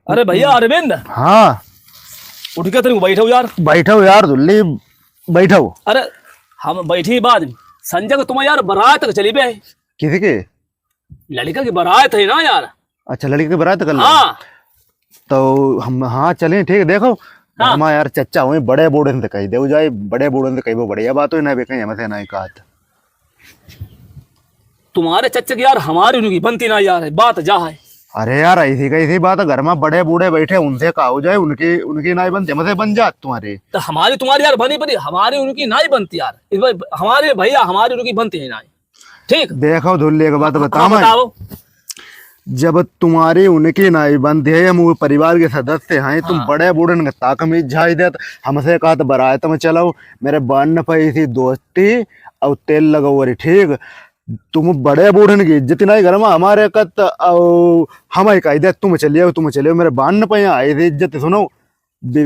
अरे भैया अरविंद, हाँ उठ के तेरे बैठो यार। बैठो यार दुल्ली, बैठो। अरे हम बैठी बाद संजय को तुम यार बारात तक चली बे। किसी के? लड़का की बारात है ना यार। अच्छा, लड़की की बारात कर लो। हाँ तो हम हाँ चलें, ठीक है। देखो हाँ। हम यार चच्चा हुए बड़े बूढ़े से कही दे जाए, बड़े बूढ़े से कही वो बढ़िया बात हो ना भी कहीं हमसे ना कहा। तुम्हारे चच्चे की यार हमारी उनकी बनती ना यार, बात जा है। अरे यार ऐसी कैसी बात है, घर में बड़े बूढ़े बैठे उनसे कहा हो जाए, उनकी उनकी नाई बनती हमसे बन जात तुम्हारे। तो हमारी तुम्हारी यार बनी बनी, हमारी उनकी नहीं बनती यार। इस बार हमारे भैया हमारी उनकी बनती है ना। ठीक देखो धुल्ले की बात हाँ, बताओ मैं, बताओ। जब तुम्हारी उनकी नाई बनती है, हम वो परिवार के सदस्य हैं, तुम हाँ। बड़े बूढ़े ने ताक में झाई दे, हमसे कहा तो बारात में चलो, मेरे बहन ने पाई थी दोस्ती और तेल लगाओ। अरे ठीक, तुम बड़े बूढ़े की इज्जत नहीं घर में हमारे कत हम कही दे तुम चलिए मेरे बहन ने पाई आई थी इज्जत। सुनो,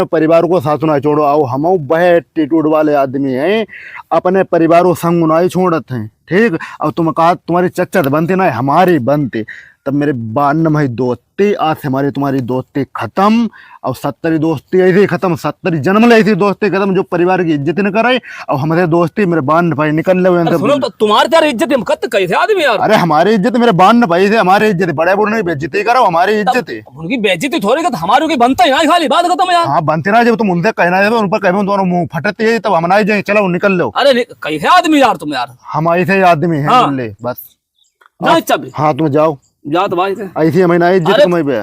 परिवार को साथ ना छोड़ो, आओ हम बह एटीट्यूड वाले आदमी हैं, अपने परिवार को संग नहीं छोड़ते हैं। ठीक, और तुम कहा तुम्हारी चच्चा बनती ना हमारी बनती, तब मेरे बान में दोस्ती, आज से हमारी तुम्हारी दोस्ती खत्म। और 70 दोस्ती ऐसी खत्म, 70 जन्म ले ऐसी दोस्ती खत्म जो परिवार की इज्जत न करे। और हमारे दोस्ती मेरे बान भाई निकल ले। सुनो तो तुम्हारे यार इज्जत हम कत कही थे आदमी यार। अरे हमारी इज्जत मेरे बान भाई से, हमारी इज्जत बड़े बूढ़े की बेइज्जती करो, हमारी इज्जत है। उनकी बेइज्जती थोड़ी का हमारी उनकी बनता ही ना, खाली बात खत्म यार। हाँ बनते ना, जब तुम उनसे कहना है उन पर कहे तुम्हारा मुंह फटती है, तब हम ना जाए, चलो निकल लो। अरे कही थे आदमी यार तुम यार। हम ऐसे आदमी हैं। हाँ। बोले बस ना चल हाँ तुम जाओ, जा तो भाई थे ऐसी हमें ना इज्जत अरे- तुम्हें पे।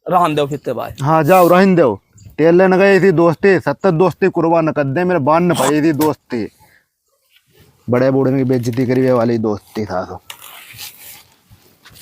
रहन दो फिर भाई। हाँ जाओ रहन दो, तेल लेने गए थी दोस्ती, 70 दोस्ती कुर्बान कर दे, मेरे बान ने पाई थी दोस्ती, बड़े बूढ़े की बेइज्जती करी वाली दोस्ती था तो।